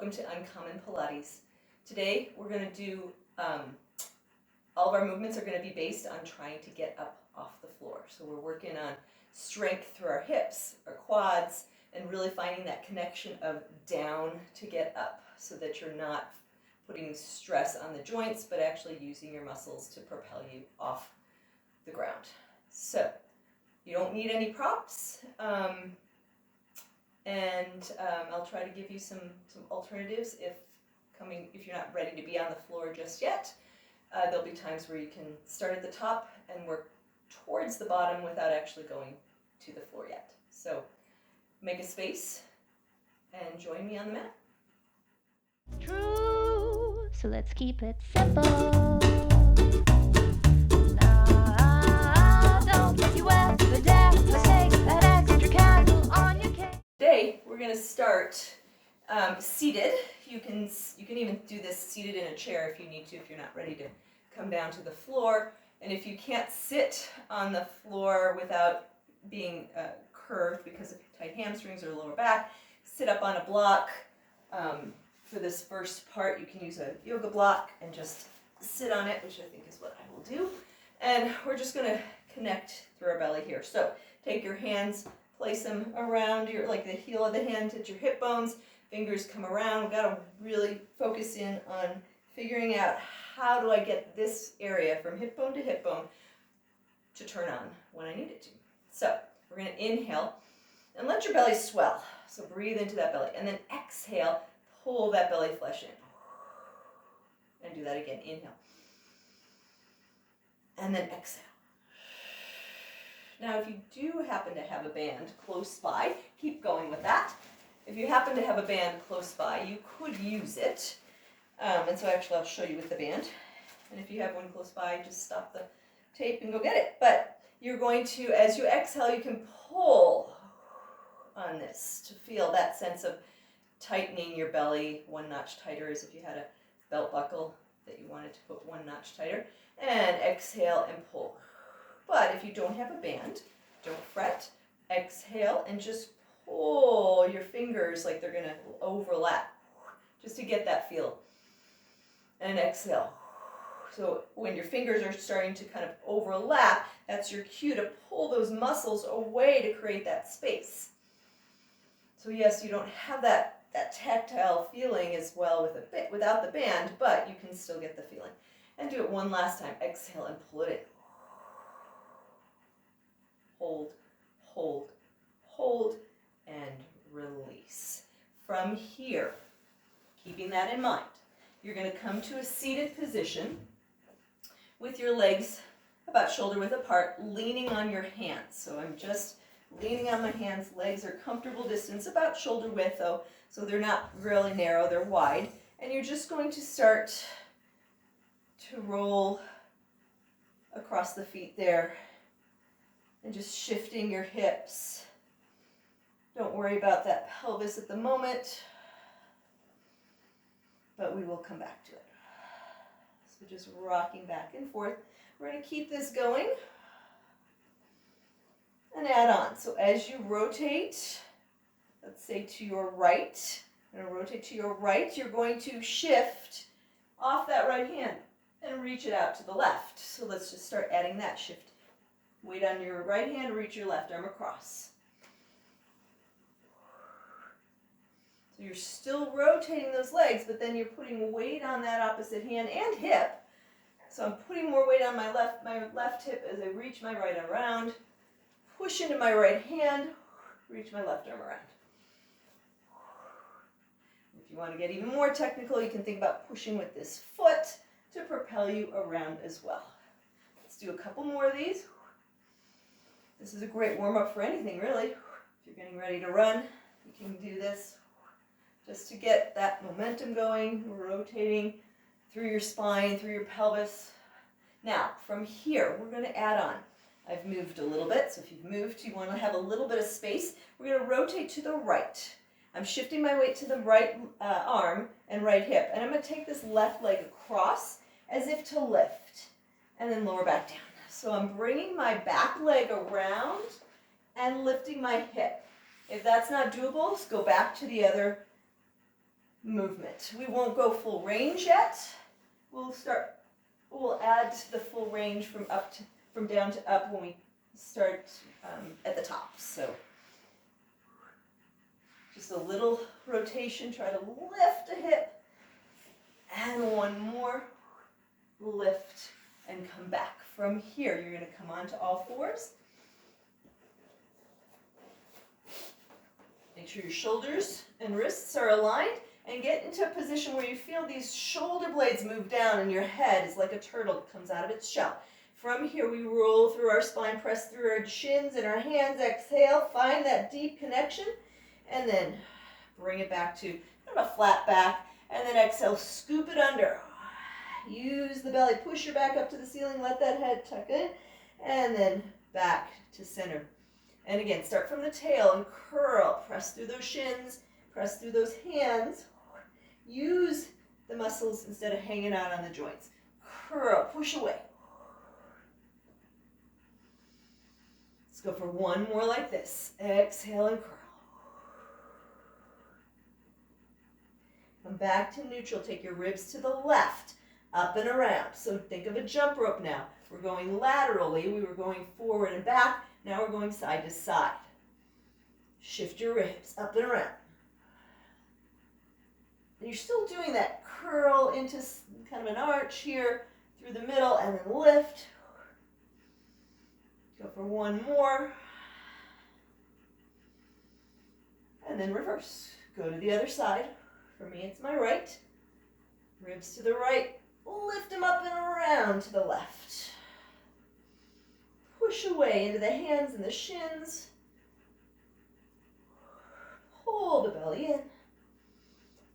welcome to Uncommon Pilates. Today we're going to do, all of our movements are going to be based on trying to get up off the floor. So we're working on strength through our hips, our quads, and really finding that connection of down to get up so that you're not putting stress on the joints, but actually using your muscles to propel you off the ground. So you don't need any props. I'll try to give you some alternatives if you're not ready to be on the floor just yet. There'll be times where you can start at the top and work towards the bottom without actually going to the floor yet. So make a space and join me on the mat. True, so let's keep it simple. Now, don't you ever dare mistake that extra candle on your cake. Today we're going to start seated. You can even do this seated in a chair if you need to, if you're not ready to come down to the floor. And if you can't sit on the floor without being curved because of tight hamstrings or lower back, sit up on a block. For this first part, you can use a yoga block and just sit on it, which I think is what I will do. And we're just going to connect through our belly here. So take your hands, place them around like the heel of the hand hits your hip bones, fingers come around. We've got to really focus in on figuring out how do I get this area from hip bone to turn on when I need it to. So we're going to inhale and let your belly swell. So breathe into that belly and then exhale, pull that belly flesh in. And do that again, inhale. And then exhale. Now, if you do happen to have a band close by, keep going with that. If you happen to have a band close by, you could use it. And so actually I'll show you with the band. And if you have one close by, just stop the tape and go get it. But you're going to, as you exhale, you can pull on this to feel that sense of tightening your belly one notch tighter, as if you had a belt buckle that you wanted to put one notch tighter. And exhale and pull. But if you don't have a band, don't fret. Exhale and just pull your fingers like they're going to overlap, just to get that feel. And exhale. So when your fingers are starting to kind of overlap, that's your cue to pull those muscles away to create that space. So yes, you don't have that tactile feeling as well without the band, but you can still get the feeling. And do it one last time. Exhale and pull it in. Hold, hold, hold, and release. From here, keeping that in mind, you're going to come to a seated position with your legs about shoulder width apart, leaning on your hands. So I'm just leaning on my hands. Legs are comfortable distance, about shoulder width though, so they're not really narrow, they're wide. And you're just going to start to roll across the feet there and just shifting your hips. Don't worry about that pelvis at the moment, but we will come back to it. So just rocking back and forth. We're going to keep this going and add on. So as you rotate, let's say to your right, I'm going to rotate to your right, you're going to shift off that right hand and reach it out to the left. So let's just start adding that shift. Weight on your right hand, reach your left arm across. So you're still rotating those legs, but then you're putting weight on that opposite hand and hip. So I'm putting more weight on my left hip as I reach my right arm around, push into my right hand, reach my left arm around. If you want to get even more technical, you can think about pushing with this foot to propel you around as well. Let's do a couple more of these. This is a great warm-up for anything, really. If you're getting ready to run, you can do this just to get that momentum going, rotating through your spine, through your pelvis. Now, from here, we're going to add on. I've moved a little bit, so if you've moved, you want to have a little bit of space. We're going to rotate to the right. I'm shifting my weight to the right arm and right hip, and I'm going to take this left leg across as if to lift, and then lower back down. So I'm bringing my back leg around and lifting my hip. If that's not doable, just go back to the other movement. We won't go full range yet. We'll add the full range from down to up when we start at the top. So just a little rotation, try to lift a hip, and one more, lift and come back. From here, you're gonna come onto all fours. Make sure your shoulders and wrists are aligned and get into a position where you feel these shoulder blades move down and your head is like a turtle that comes out of its shell. From here, we roll through our spine, press through our shins and our hands, exhale, find that deep connection, and then bring it back to kind of a flat back, and then exhale, scoop it under. Use the belly, push your back up to the ceiling, let that head tuck in, and then back to center. And again, start from the tail and curl, press through those shins, press through those hands. Use the muscles instead of hanging out on the joints. Curl, push away. Let's go for one more like this. Exhale and curl. Come back to neutral. Take your ribs to the left, up and around. So think of a jump rope now. We're going laterally. We were going forward and back. Now we're going side to side. Shift your ribs up and around. And you're still doing that curl into kind of an arch here through the middle, and then lift. Go for one more. And then reverse. Go to the other side. For me, it's my right. Ribs to the right. Lift them up and around to the left. Push away into the hands and the shins. Pull the belly in.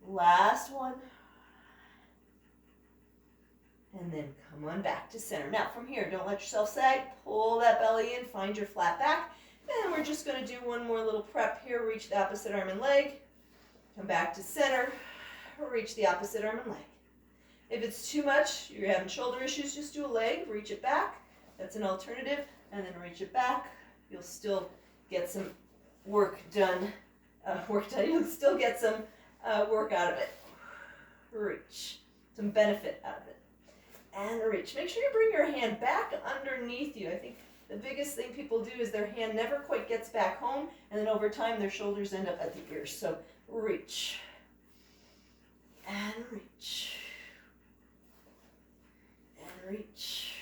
Last one. And then come on back to center. Now from here, don't let yourself sag. Pull that belly in, find your flat back. And we're just going to do one more little prep here. Reach the opposite arm and leg. Come back to center. Reach the opposite arm and leg. If it's too much, you're having shoulder issues, just do a leg. Reach it back. That's an alternative. And then reach it back. You'll still get some work done. You'll still get some work out of it. Reach. Some benefit out of it. And reach. Make sure you bring your hand back underneath you. I think the biggest thing people do is their hand never quite gets back home, and then over time their shoulders end up at the ears. So reach. And reach. And reach.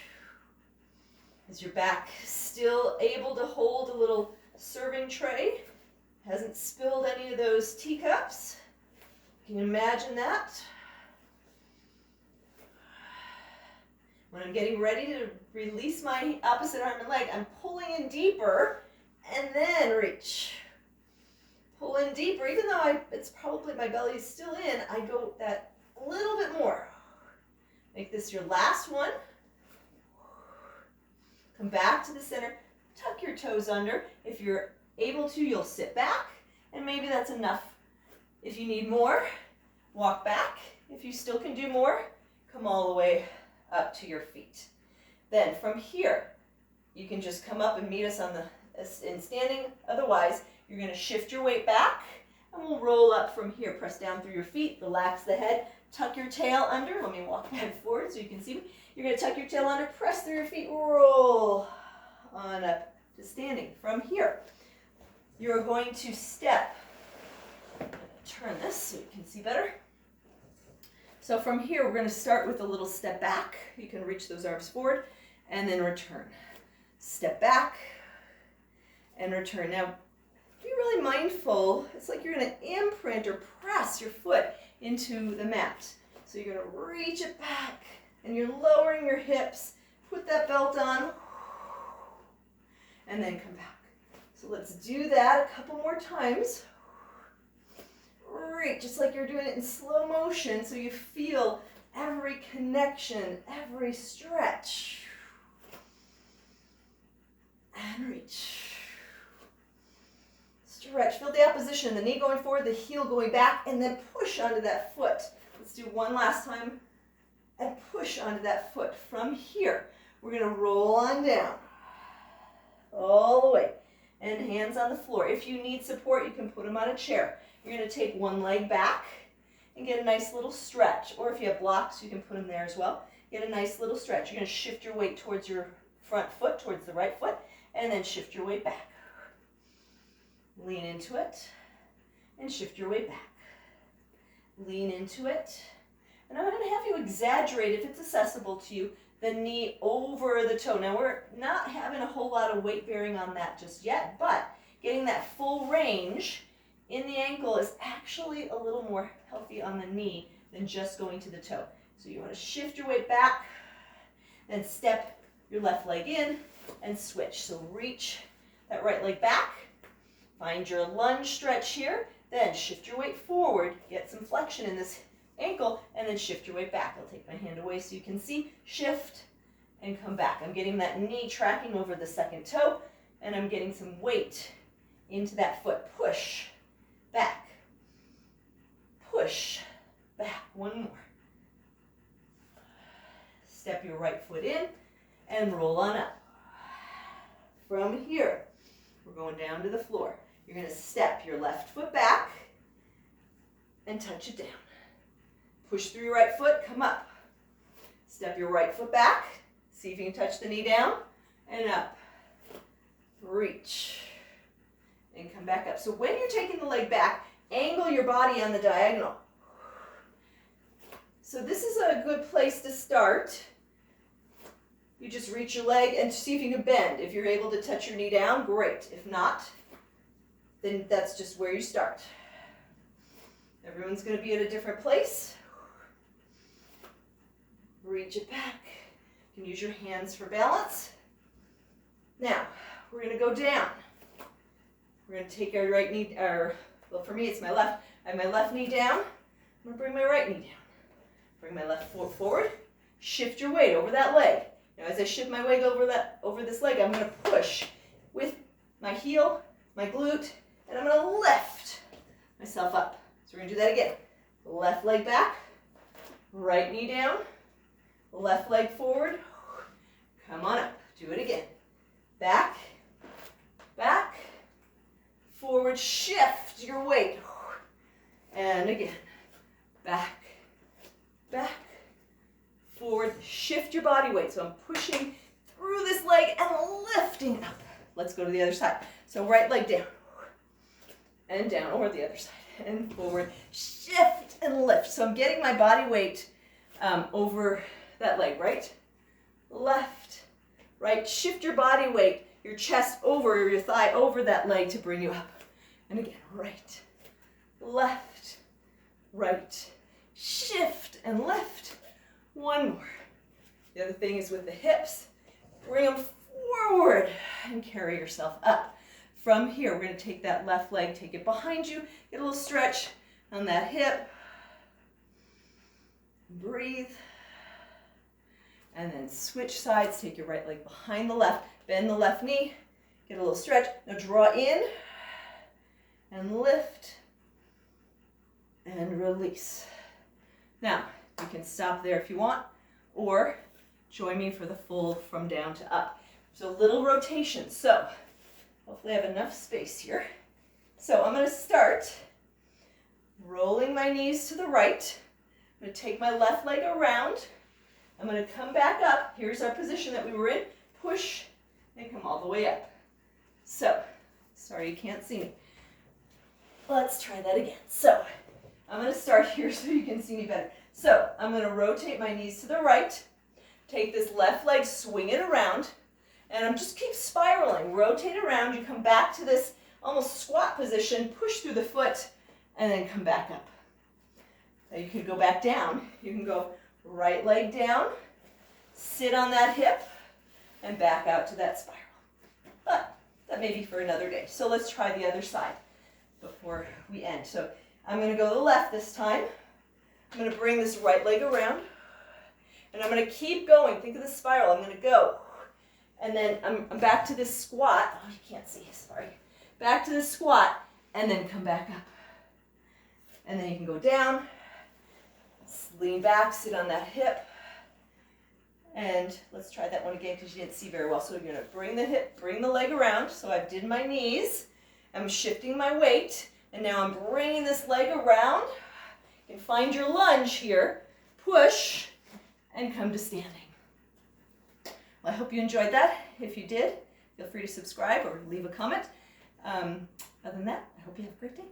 Is your back still able to hold a little serving tray? Hasn't spilled any of those teacups? Can you imagine that? When I'm getting ready to release my opposite arm and leg, I'm pulling in deeper and then reach. Pull in deeper, even though it's probably my belly is still in, I go that a little bit more. Make this your last one. Come back to the center, tuck your toes under. If you're able to, you'll sit back, and maybe that's enough. If you need more, walk back. If you still can do more, come all the way up to your feet. Then from here, you can just come up and meet us in standing. Otherwise, you're going to shift your weight back, and we'll roll up from here. Press down through your feet, relax the head, tuck your tail under. Let me walk back forward so you can see me. You're going to tuck your tail under, press through your feet, roll on up to standing. From here, you're going to step. Turn this so you can see better. So from here, we're going to start with a little step back. You can reach those arms forward and then return. Step back and return. Now, be really mindful. It's like you're going to imprint or press your foot into the mat. So you're going to reach it back and you're lowering your hips. Put that belt on and then come back. So let's do that a couple more times. Reach, just like you're doing it in slow motion, so you feel every connection, every stretch. And reach. Stretch, feel the opposition, the knee going forward, the heel going back, and then push onto that foot. Let's do one last time, and push onto that foot. From here, we're going to roll on down, all the way, and hands on the floor. If you need support, you can put them on a chair. You're going to take one leg back and get a nice little stretch. Or if you have blocks, you can put them there as well. Get a nice little stretch. You're going to shift your weight towards your front foot, towards the right foot, and then shift your weight back. Lean into it, and shift your weight back. Lean into it. And I'm going to have you exaggerate, if it's accessible to you, the knee over the toe. Now, we're not having a whole lot of weight bearing on that just yet, but getting that full range in the ankle is actually a little more healthy on the knee than just going to the toe. So you want to shift your weight back, then step your left leg in and switch. So reach that right leg back, find your lunge stretch here, then shift your weight forward, get some flexion in this ankle, and then shift your weight back. I'll take my hand away so you can see, shift and come back. I'm getting that knee tracking over the second toe, and I'm getting some weight into that foot. Push, back, push, back. One more. Step your right foot in and roll on up. From here, we're going down to the floor. You're going to step your left foot back and touch it down. Push through your right foot, come up. Step your right foot back. See if you can touch the knee down and up. Reach and come back up. So when you're taking the leg back, angle your body on the diagonal. So this is a good place to start. You just reach your leg and see if you can bend. If you're able to touch your knee down, great. If not, then that's just where you start. Everyone's going to be at a different place. Reach it back. You can use your hands for balance. Now, we're going to go down. We're going to take our right knee, well, for me it's my left. I have my left knee down. I'm going to bring my right knee down. Bring my left foot forward. Shift your weight over that leg. Now, as I shift my weight over this leg, I'm going to push with my heel, my glute, and I'm going to lift myself up. So we're going to do that again. Left leg back, right knee down, left leg forward. Come on up. Do it again. Back, back, forward. Shift your weight. And again. Back, back, forward. Shift your body weight. So I'm pushing through this leg and lifting it up. Let's go to the other side. So right leg down and down, or the other side, and forward. Shift and lift. So I'm getting my body weight over that leg, right? Left, right. Shift your body weight, your chest over, your thigh over that leg to bring you up. And again, right, left, right. Shift and lift. One more. The other thing is with the hips, bring them forward and carry yourself up. From here, we're going to take that left leg, take it behind you, get a little stretch on that hip. Breathe. And then switch sides, take your right leg behind the left, bend the left knee, get a little stretch. Now draw in and lift and release. Now, you can stop there if you want, or join me for the full from down to up. So little rotation. So hopefully I have enough space here. So I'm going to start rolling my knees to the right. I'm going to take my left leg around. I'm going to come back up. Here's our position that we were in. Push and come all the way up. So, sorry you can't see me. Let's try that again. So, I'm going to start here so you can see me better. So, I'm going to rotate my knees to the right. Take this left leg, swing it around, and I'm just keep spiraling. Rotate around. You come back to this almost squat position, push through the foot, and then come back up. Now you could go back down. You can go right leg down, sit on that hip, and back out to that spiral. But that may be for another day. So let's try the other side before we end. So I'm going to go to the left this time. I'm going to bring this right leg around, and I'm going to keep going. Think of the spiral. I'm going to go, and then I'm back to this squat. Oh, you can't see, sorry. Back to the squat, and then come back up. And then you can go down, lean back, sit on that hip, and let's try that one again because you didn't see very well. So you're going to bring the hip, bring the leg around. So I did my knees. I'm shifting my weight, and now I'm bringing this leg around. You can find your lunge here, push, and come to standing. Well, I hope you enjoyed that. If you did, feel free to subscribe or leave a comment. Other than that, I hope you have a great day.